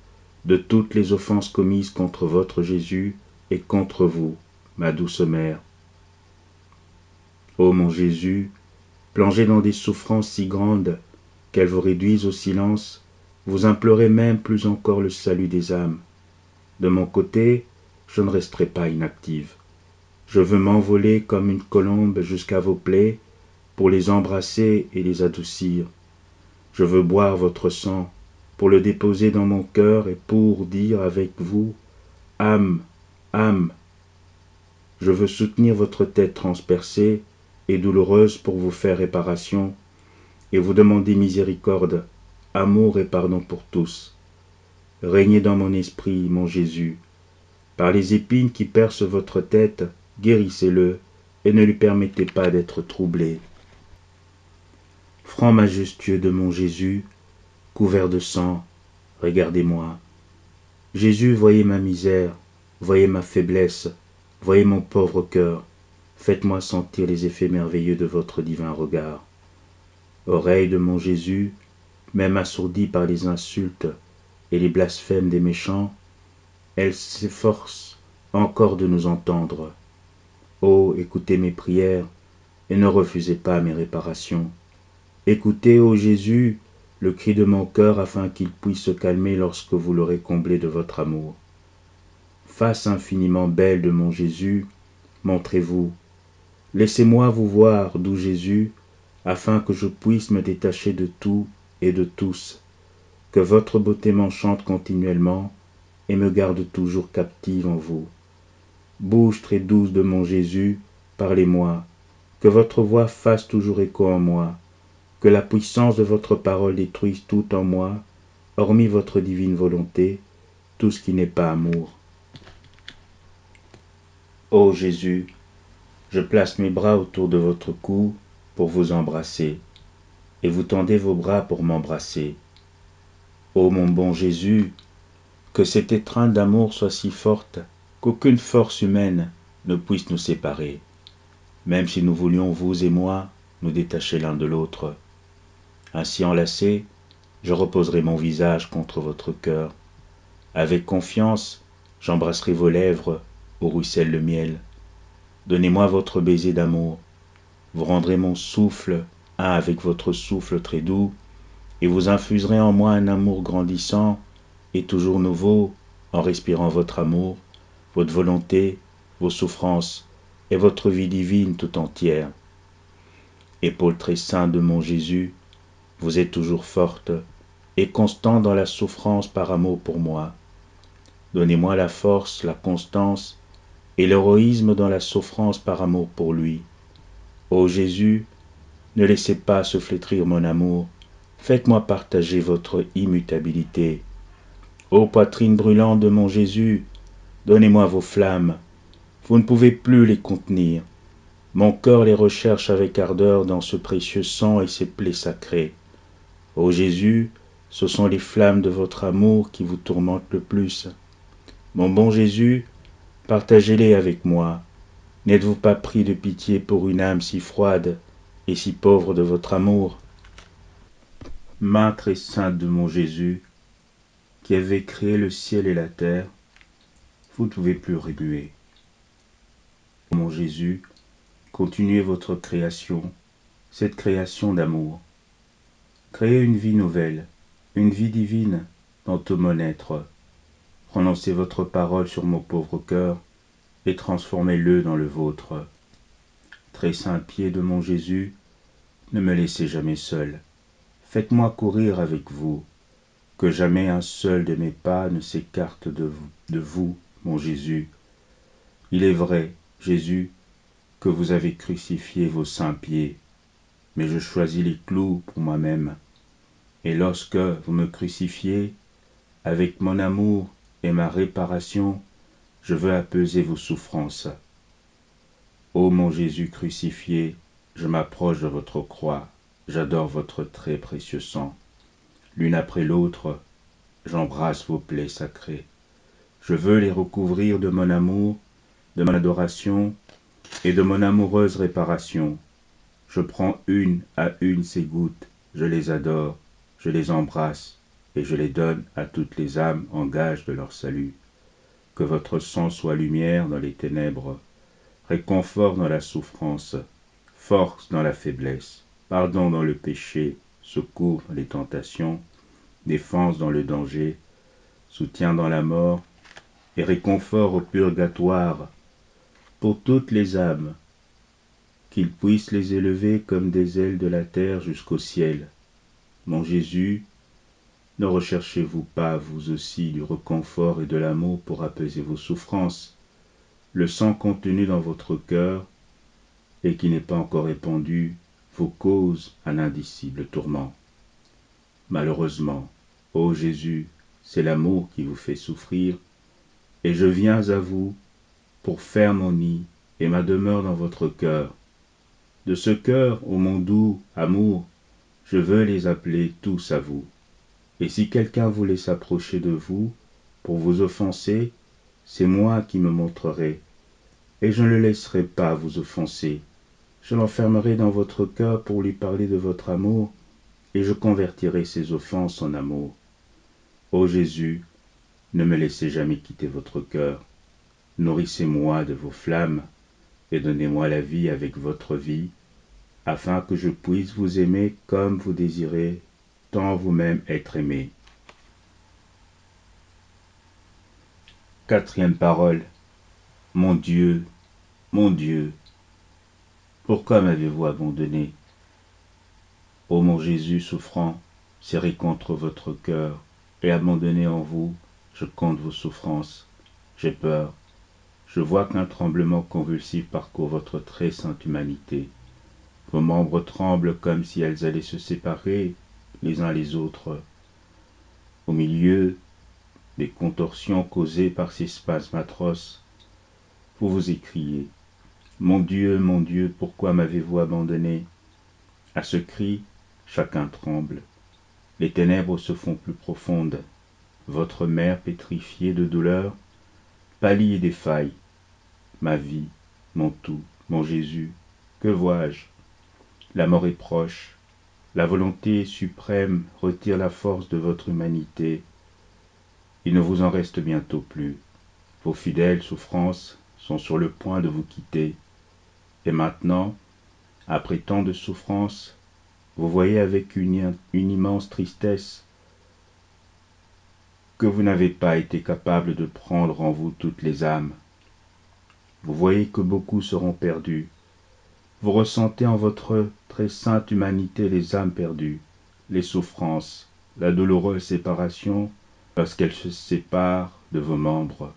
de toutes les offenses commises contre votre Jésus et contre vous, ma douce Mère. Ô mon Jésus, plongé dans des souffrances si grandes qu'elles vous réduisent au silence, vous implorez même plus encore le salut des âmes. De mon côté, je ne resterai pas inactive. Je veux m'envoler comme une colombe jusqu'à vos plaies pour les embrasser et les adoucir. Je veux boire votre sang pour le déposer dans mon cœur et pour dire avec vous, âme, âme. Je veux soutenir votre tête transpercée et douloureuse pour vous faire réparation et vous demander miséricorde, amour et pardon pour tous. Régnez dans mon esprit, mon Jésus. Par les épines qui percent votre tête, guérissez-le et ne lui permettez pas d'être troublé. Franc majestueux de mon Jésus, couvert de sang, regardez-moi. Jésus, voyez ma misère, voyez ma faiblesse, voyez mon pauvre cœur. Faites-moi sentir les effets merveilleux de votre divin regard. Oreille de mon Jésus, même assourdie par les insultes et les blasphèmes des méchants, elle s'efforce encore de nous entendre. Oh, écoutez mes prières et ne refusez pas mes réparations. Écoutez, ô Jésus, le cri de mon cœur afin qu'il puisse se calmer lorsque vous l'aurez comblé de votre amour. Face infiniment belle de mon Jésus, montrez-vous. Laissez-moi vous voir, doux Jésus, afin que je puisse me détacher de tout et de tous, que votre beauté m'enchante continuellement et me garde toujours captive en vous. Bouche très douce de mon Jésus, parlez-moi, que votre voix fasse toujours écho en moi, que la puissance de votre parole détruise tout en moi, hormis votre divine volonté, tout ce qui n'est pas amour. Ô Jésus, je place mes bras autour de votre cou pour vous embrasser, et vous tendez vos bras pour m'embrasser. Ô mon bon Jésus, que cette étreinte d'amour soit si forte qu'aucune force humaine ne puisse nous séparer, même si nous voulions, vous et moi, nous détacher l'un de l'autre. Ainsi enlacé, je reposerai mon visage contre votre cœur. Avec confiance, j'embrasserai vos lèvres où ruisselle le miel. Donnez-moi votre baiser d'amour. Vous rendrez mon souffle un avec votre souffle très doux, et vous infuserez en moi un amour grandissant et toujours nouveau en respirant votre amour, votre volonté, vos souffrances et votre vie divine tout entière. Épaule très sainte de mon Jésus, vous êtes toujours forte et constante dans la souffrance par amour pour moi. Donnez-moi la force, la constance et l'héroïsme dans la souffrance par amour pour lui. Ô Jésus, ne laissez pas se flétrir mon amour, faites-moi partager votre immutabilité. Ô poitrine brûlante de mon Jésus, donnez-moi vos flammes, vous ne pouvez plus les contenir. Mon cœur les recherche avec ardeur dans ce précieux sang et ces plaies sacrées. Ô Jésus, ce sont les flammes de votre amour qui vous tourmentent le plus. Mon bon Jésus, partagez-les avec moi. N'êtes-vous pas pris de pitié pour une âme si froide et si pauvre de votre amour? Main très sainte de mon Jésus, qui avez créé le ciel et la terre, vous ne pouvez plus remuer. Mon Jésus, continuez votre création, cette création d'amour. Créez une vie nouvelle, une vie divine dans tout mon être. Prononcez votre parole sur mon pauvre cœur et transformez-le dans le vôtre. Très saint pied de mon Jésus, ne me laissez jamais seul. Faites-moi courir avec vous, que jamais un seul de mes pas ne s'écarte de vous, mon Jésus. Il est vrai, Jésus, que vous avez crucifié vos saints pieds, mais je choisis les clous pour moi-même. Et lorsque vous me crucifiez, avec mon amour et ma réparation, je veux apaiser vos souffrances. Ô mon Jésus crucifié, je m'approche de votre croix, j'adore votre très précieux sang. L'une après l'autre, j'embrasse vos plaies sacrées. Je veux les recouvrir de mon amour, de mon adoration et de mon amoureuse réparation. Je prends une à une ces gouttes, je les adore, je les embrasse et je les donne à toutes les âmes en gage de leur salut. Que votre sang soit lumière dans les ténèbres, réconfort dans la souffrance, force dans la faiblesse, pardon dans le péché, secours dans les tentations, défense dans le danger, soutien dans la mort et réconfort au purgatoire pour toutes les âmes, qu'il puisse les élever comme des ailes de la terre jusqu'au ciel. Mon Jésus, ne recherchez-vous pas, vous aussi, du réconfort et de l'amour pour apaiser vos souffrances? Le sang contenu dans votre cœur et qui n'est pas encore répandu vous cause un indicible tourment. Malheureusement, ô Jésus, c'est l'amour qui vous fait souffrir, et je viens à vous pour faire mon nid et ma demeure dans votre cœur. De ce cœur, ô mon doux amour, je veux les appeler tous à vous. Et si quelqu'un voulait s'approcher de vous pour vous offenser, c'est moi qui me montrerai, et je ne le laisserai pas vous offenser. Je l'enfermerai dans votre cœur pour lui parler de votre amour, et je convertirai ses offenses en amour. Ô Jésus, ne me laissez jamais quitter votre cœur. Nourrissez-moi de vos flammes, et donnez-moi la vie avec votre vie, afin que je puisse vous aimer comme vous désirez, tant vous-même être aimé. Quatrième parole. Mon Dieu, pourquoi m'avez-vous abandonné? Ô mon Jésus souffrant, serré contre votre cœur, et abandonné en vous, je compte vos souffrances. J'ai peur. Je vois qu'un tremblement convulsif parcourt votre très sainte humanité. Vos membres tremblent comme si elles allaient se séparer les uns les autres. Au milieu des contorsions causées par ces spasmes atroces, vous vous écriez « Mon Dieu, pourquoi m'avez-vous abandonné ?» À ce cri, chacun tremble. Les ténèbres se font plus profondes. Votre mère pétrifiée de douleur pâlit et défaille. Ma vie, mon tout, mon Jésus, que vois-je? La mort est proche. La volonté suprême retire la force de votre humanité. Il ne vous en reste bientôt plus. Vos fidèles souffrances sont sur le point de vous quitter. Et maintenant, après tant de souffrances, vous voyez avec une immense tristesse que vous n'avez pas été capable de prendre en vous toutes les âmes. Vous voyez que beaucoup seront perdus. Vous ressentez en votre très sainte humanité les âmes perdues, les souffrances, la douloureuse séparation lorsqu'elles se séparent de vos membres.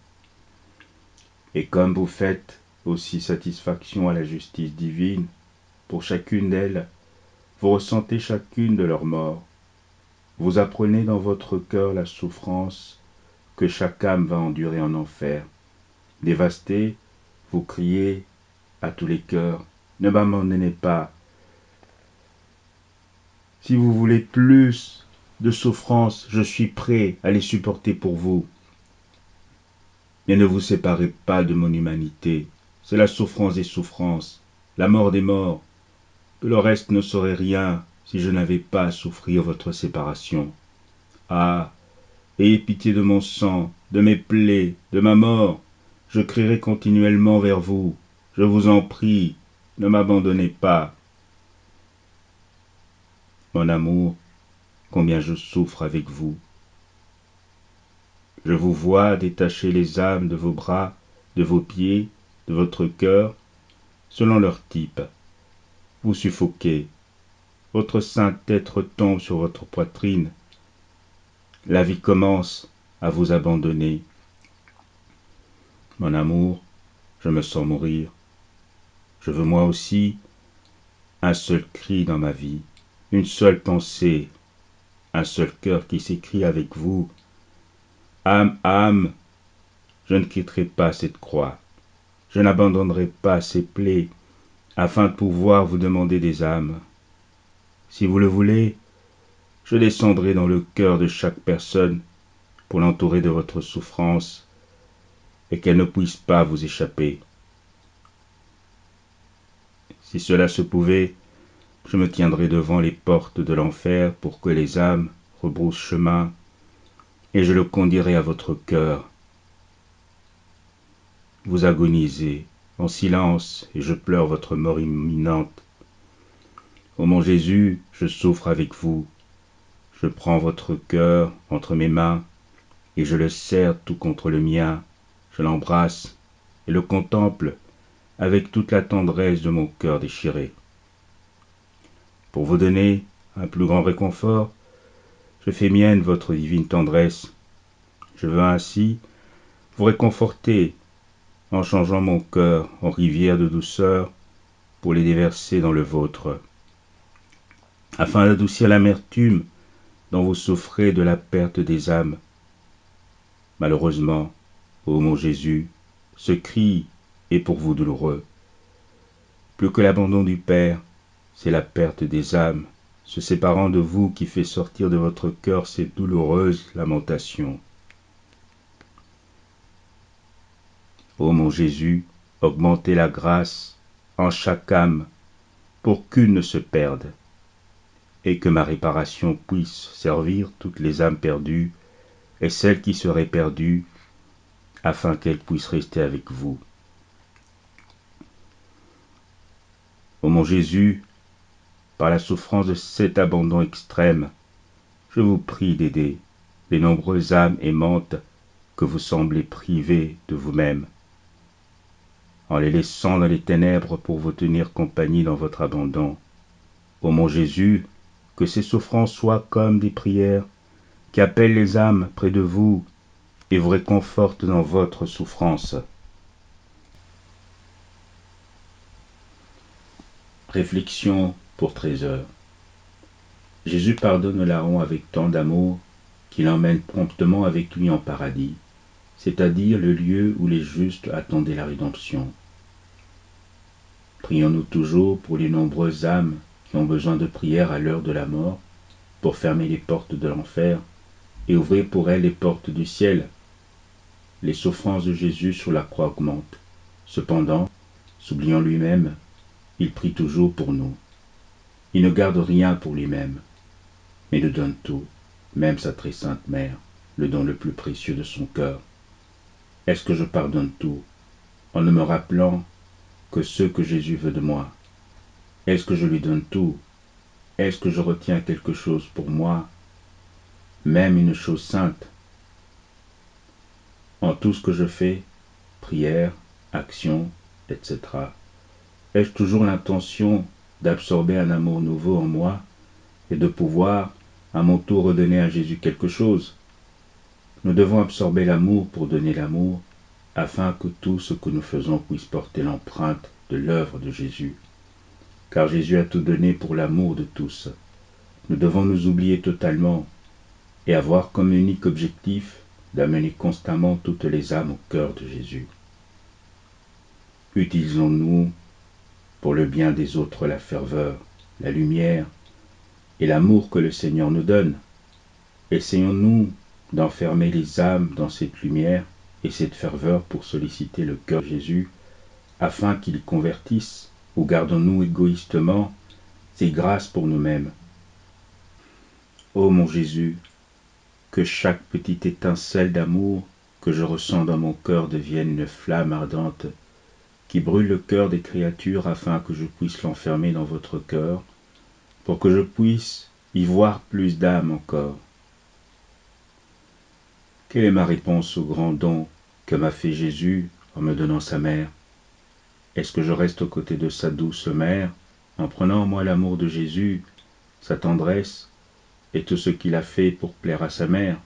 Et comme vous faites aussi satisfaction à la justice divine, pour chacune d'elles, vous ressentez chacune de leurs morts. Vous apprenez dans votre cœur la souffrance que chaque âme va endurer en enfer. Dévasté, vous criez à tous les cœurs, ne m'abandonnez pas. Si vous voulez plus de souffrance, je suis prêt à les supporter pour vous. Mais ne vous séparez pas de mon humanité. C'est la souffrance des souffrances, la mort des morts. Le reste ne serait rien si je n'avais pas à souffrir votre séparation. Ah, ayez pitié de mon sang, de mes plaies, de ma mort. Je crierai continuellement vers vous. Je vous en prie, ne m'abandonnez pas. Mon amour, combien je souffre avec vous. Je vous vois détacher les âmes de vos bras, de vos pieds, de votre cœur, selon leur type. Vous suffoquez. Votre saint être tombe sur votre poitrine. La vie commence à vous abandonner. Mon amour, je me sens mourir. Je veux moi aussi un seul cri dans ma vie, une seule pensée, un seul cœur qui s'écrie avec vous. Âme, âme, je ne quitterai pas cette croix, je n'abandonnerai pas ces plaies, afin de pouvoir vous demander des âmes. Si vous le voulez, je descendrai dans le cœur de chaque personne pour l'entourer de votre souffrance et qu'elle ne puisse pas vous échapper. Si cela se pouvait, je me tiendrai devant les portes de l'enfer pour que les âmes rebroussent chemin, et je le conduirai à votre cœur. Vous agonisez en silence, et je pleure votre mort imminente. Ô mon Jésus, je souffre avec vous. Je prends votre cœur entre mes mains, et je le serre tout contre le mien. Je l'embrasse et le contemple avec toute la tendresse de mon cœur déchiré. Pour vous donner un plus grand réconfort, je fais mienne votre divine tendresse. Je veux ainsi vous réconforter en changeant mon cœur en rivière de douceur pour les déverser dans le vôtre, afin d'adoucir l'amertume dont vous souffrez de la perte des âmes. Malheureusement, ô mon Jésus, ce cri est pour vous douloureux. Plus que l'abandon du Père, c'est la perte des âmes, se séparant de vous qui fait sortir de votre cœur ces douloureuses lamentations. Ô mon Jésus, augmentez la grâce en chaque âme pour qu'une ne se perde, et que ma réparation puisse servir toutes les âmes perdues et celles qui seraient perdues, afin qu'elles puissent rester avec vous. Ô mon Jésus, par la souffrance de cet abandon extrême, je vous prie d'aider les nombreuses âmes aimantes que vous semblez priver de vous-même, en les laissant dans les ténèbres pour vous tenir compagnie dans votre abandon. Ô mon Jésus, que ces souffrances soient comme des prières qui appellent les âmes près de vous et vous réconfortent dans votre souffrance. Réflexion pour 13 heures. Jésus pardonne le larron avec tant d'amour qu'il emmène promptement avec lui en paradis, c'est-à-dire le lieu où les justes attendaient la rédemption. Prions-nous toujours pour les nombreuses âmes qui ont besoin de prière à l'heure de la mort, pour fermer les portes de l'enfer et ouvrir pour elles les portes du ciel. Les souffrances de Jésus sur la croix augmentent. Cependant, s'oubliant lui-même, il prie toujours pour nous. Il ne garde rien pour lui-même, mais nous donne tout, même sa très sainte mère, le don le plus précieux de son cœur. Est-ce que je pardonne tout, en ne me rappelant que ce que Jésus veut de moi? Est-ce que je lui donne tout? Est-ce que je retiens quelque chose pour moi, même une chose sainte? En tout ce que je fais, prière, action, etc., ai-je toujours l'intention d'absorber un amour nouveau en moi et de pouvoir, à mon tour, redonner à Jésus quelque chose? Nous devons absorber l'amour pour donner l'amour, afin que tout ce que nous faisons puisse porter l'empreinte de l'œuvre de Jésus. Car Jésus a tout donné pour l'amour de tous. Nous devons nous oublier totalement et avoir comme unique objectif d'amener constamment toutes les âmes au cœur de Jésus. Utilisons-nous pour le bien des autres la ferveur, la lumière et l'amour que le Seigneur nous donne. Essayons-nous d'enfermer les âmes dans cette lumière et cette ferveur pour solliciter le cœur de Jésus afin qu'il convertisse, ou gardons-nous égoïstement ces grâces pour nous-mêmes? Ô mon Jésus, que chaque petite étincelle d'amour que je ressens dans mon cœur devienne une flamme ardente qui brûle le cœur des créatures afin que je puisse l'enfermer dans votre cœur, pour que je puisse y voir plus d'âmes encore. Quelle est ma réponse au grand don que m'a fait Jésus en me donnant sa mère? Est-ce que je reste aux côtés de sa douce mère, en prenant en moi l'amour de Jésus, sa tendresse, et tout ce qu'il a fait pour plaire à sa mère?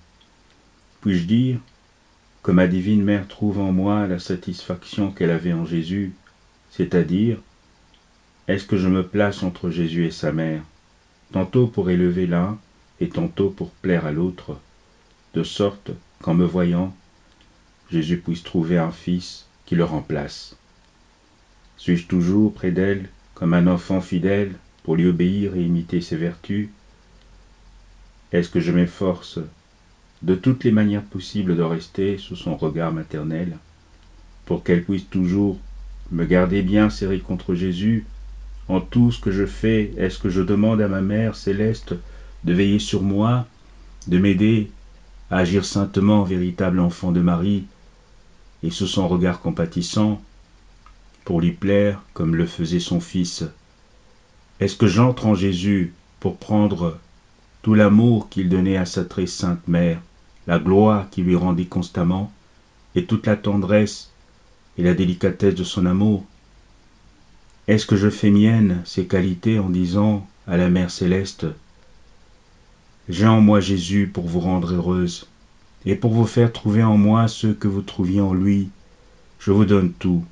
Puis-je dire que ma divine mère trouve en moi la satisfaction qu'elle avait en Jésus, c'est-à-dire, est-ce que je me place entre Jésus et sa mère, tantôt pour élever l'un et tantôt pour plaire à l'autre, de sorte qu'en me voyant, Jésus puisse trouver un fils qui le remplace. Suis-je toujours près d'elle comme un enfant fidèle pour lui obéir et imiter ses vertus? Est-ce que je m'efforce de toutes les manières possibles de rester sous son regard maternel, pour qu'elle puisse toujours me garder bien serré contre Jésus? En tout ce que je fais, est-ce que je demande à ma mère céleste de veiller sur moi, de m'aider à agir saintement en véritable enfant de Marie, et sous son regard compatissant, pour lui plaire comme le faisait son Fils? Est-ce que j'entre en Jésus pour prendre tout l'amour qu'il donnait à sa très sainte mère, la gloire qu'il lui rendait constamment, et toute la tendresse et la délicatesse de son amour? Est-ce que je fais mienne ces qualités en disant à la Mère Céleste: j'ai en moi Jésus pour vous rendre heureuse, et pour vous faire trouver en moi ce que vous trouviez en lui, je vous donne tout.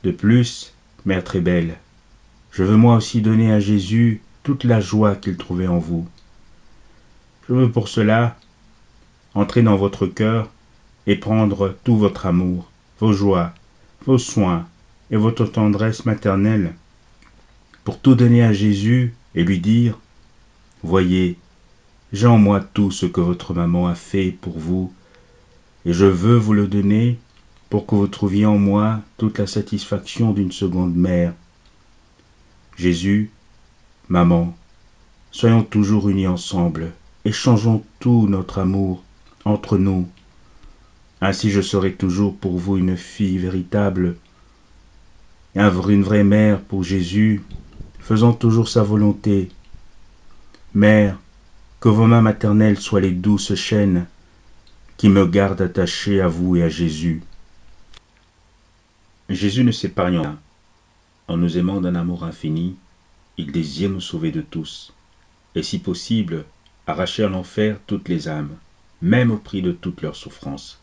De plus, Mère très belle, je veux moi aussi donner à Jésus toute la joie qu'il trouvait en vous. Je veux pour cela entrer dans votre cœur et prendre tout votre amour, vos joies, vos soins et votre tendresse maternelle, pour tout donner à Jésus et lui dire: voyez, j'ai en moi tout ce que votre maman a fait pour vous, et je veux vous le donner pour que vous trouviez en moi toute la satisfaction d'une seconde mère. Jésus, maman, soyons toujours unis ensemble, échangeons tout notre amour entre nous. Ainsi je serai toujours pour vous une fille véritable, une vraie mère pour Jésus, faisant toujours sa volonté. Mère, que vos mains maternelles soient les douces chaînes qui me gardent attaché à vous et à Jésus. Jésus ne s'épargne rien. En nous aimant d'un amour infini, il désire nous sauver de tous, et si possible, arracher à l'enfer toutes les âmes, même au prix de toutes leurs souffrances.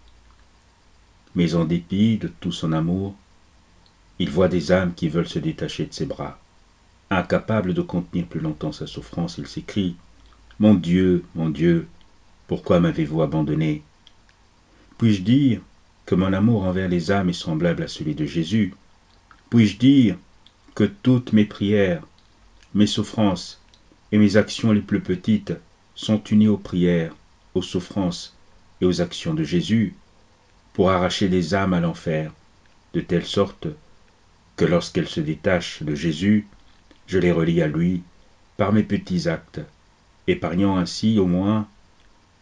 Mais en dépit de tout son amour, il voit des âmes qui veulent se détacher de ses bras. Incapable de contenir plus longtemps sa souffrance, il s'écrie: mon Dieu, pourquoi m'avez-vous abandonné? Puis-je dire que mon amour envers les âmes est semblable à celui de Jésus? Puis-je dire que toutes mes prières, mes souffrances et mes actions les plus petites sont unies aux prières, aux souffrances et aux actions de Jésus pour arracher les âmes à l'enfer, de telle sorte que lorsqu'elles se détachent de Jésus, je les relie à lui par mes petits actes, épargnant ainsi au moins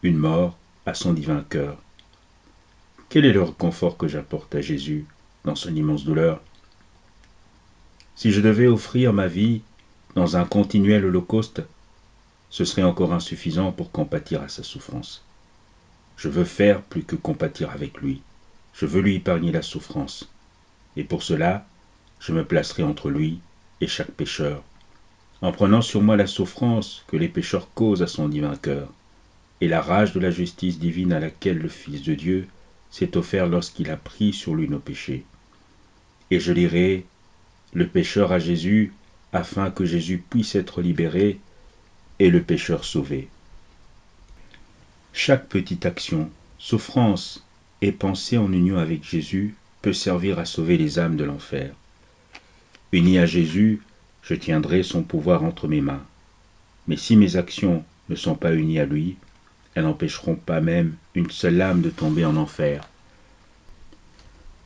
une mort à son divin cœur. Quel est le réconfort que j'apporte à Jésus dans son immense douleur? Si je devais offrir ma vie dans un continuel holocauste, ce serait encore insuffisant pour compatir à sa souffrance. Je veux faire plus que compatir avec lui. Je veux lui épargner la souffrance. Et pour cela, je me placerai entre lui et chaque pécheur, en prenant sur moi la souffrance que les pécheurs causent à son divin cœur, et la rage de la justice divine à laquelle le Fils de Dieu s'est offert lorsqu'il a pris sur lui nos péchés. Et je lirai le pécheur à Jésus, afin que Jésus puisse être libéré et le pécheur sauvé. Chaque petite action, souffrance et pensée en union avec Jésus peut servir à sauver les âmes de l'enfer. Uni à Jésus, je tiendrai son pouvoir entre mes mains. Mais si mes actions ne sont pas unies à lui, elles n'empêcheront pas même une seule âme de tomber en enfer.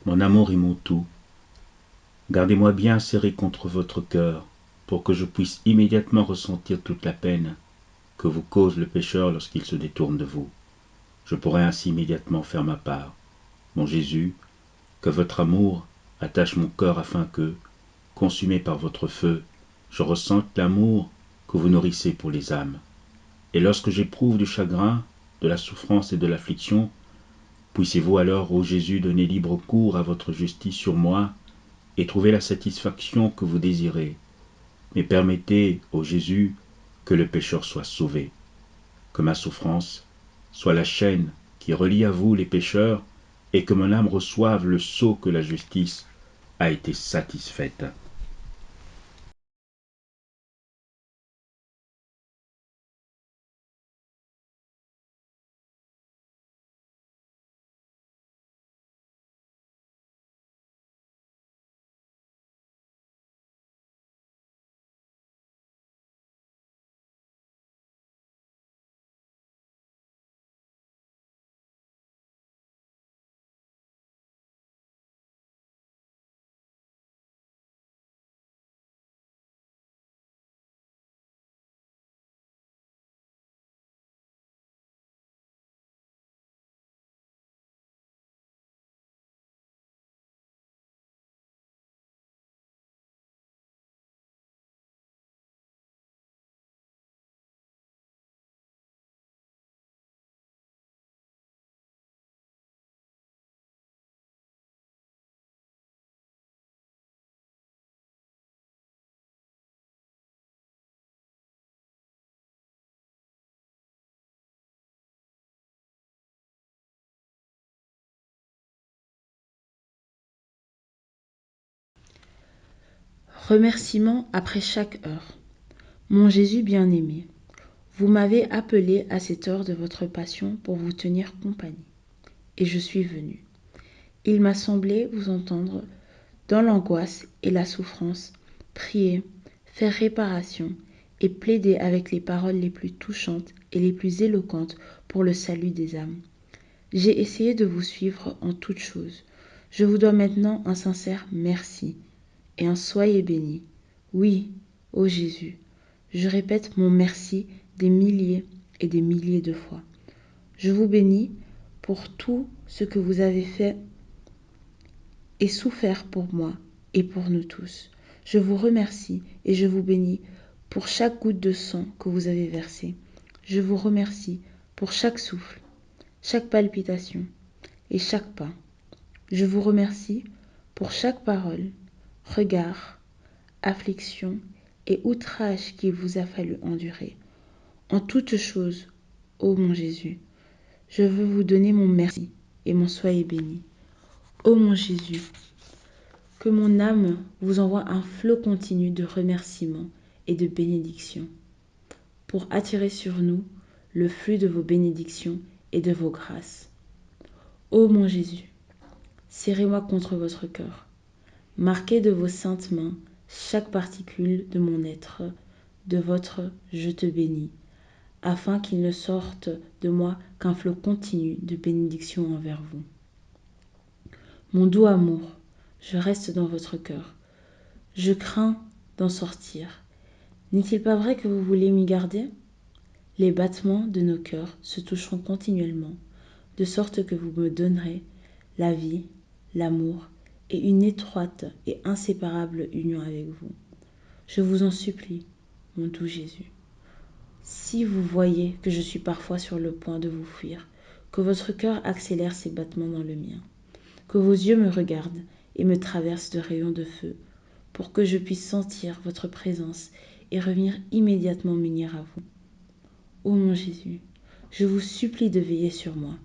Mon amour est mon tout. Gardez-moi bien serré contre votre cœur, pour que je puisse immédiatement ressentir toute la peine que vous cause le pécheur lorsqu'il se détourne de vous. Je pourrai ainsi immédiatement faire ma part. Mon Jésus, que votre amour attache mon cœur afin que, consumé par votre feu, je ressente l'amour que vous nourrissez pour les âmes. Et lorsque j'éprouve du chagrin, de la souffrance et de l'affliction, puissiez-vous alors, ô Jésus, donner libre cours à votre justice sur moi et trouver la satisfaction que vous désirez. Mais permettez, ô Jésus, que le pécheur soit sauvé, que ma souffrance soit la chaîne qui relie à vous les pécheurs, et que mon âme reçoive le sceau que la justice a été satisfaite. Remerciements après chaque heure. Mon Jésus bien-aimé, vous m'avez appelé à cette heure de votre passion pour vous tenir compagnie, et je suis venu. Il m'a semblé vous entendre dans l'angoisse et la souffrance, prier, faire réparation et plaider avec les paroles les plus touchantes et les plus éloquentes pour le salut des âmes. J'ai essayé de vous suivre en toutes choses. Je vous dois maintenant un sincère merci et un soyez béni. Oui, ô Jésus, je répète mon merci des milliers et des milliers de fois. Je vous bénis pour tout ce que vous avez fait et souffert pour moi et pour nous tous. Je vous remercie et je vous bénis pour chaque goutte de sang que vous avez versé. Je vous remercie pour chaque souffle, chaque palpitation et chaque pas. Je vous remercie pour chaque parole, regard, affliction et outrage qu'il vous a fallu endurer. En toutes choses, ô mon Jésus, je veux vous donner mon merci et mon soyez béni. Ô mon Jésus, que mon âme vous envoie un flot continu de remerciements et de bénédictions pour attirer sur nous le flux de vos bénédictions et de vos grâces. Ô mon Jésus, serrez-moi contre votre cœur. Marquez de vos saintes mains chaque particule de mon être, de votre je te bénis, afin qu'il ne sorte de moi qu'un flot continu de bénédictions envers vous. Mon doux amour, je reste dans votre cœur. Je crains d'en sortir. N'est-il pas vrai que vous voulez m'y garder? Les battements de nos cœurs se toucheront continuellement, de sorte que vous me donnerez la vie, l'amour et une étroite et inséparable union avec vous. Je vous en supplie, mon doux Jésus. Si vous voyez que je suis parfois sur le point de vous fuir, que votre cœur accélère ses battements dans le mien, que vos yeux me regardent et me traversent de rayons de feu, pour que je puisse sentir votre présence et revenir immédiatement m'unir à vous. Ô mon Jésus, je vous supplie de veiller sur moi.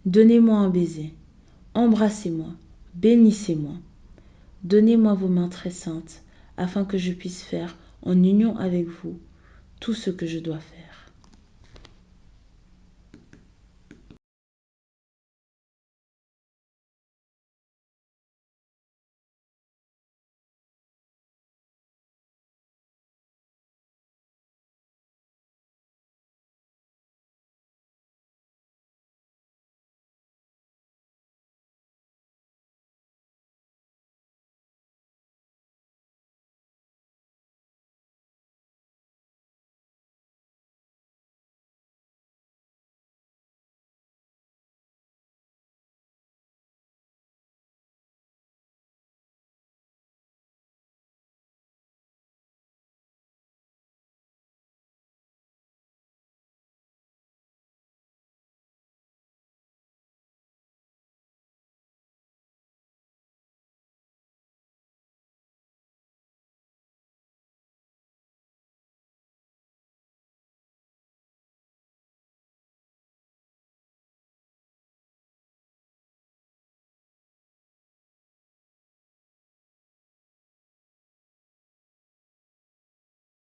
Donnez-moi un baiser, embrassez-moi, bénissez-moi. Donnez-moi vos mains très saintes, afin que je puisse faire, en union avec vous, tout ce que je dois faire.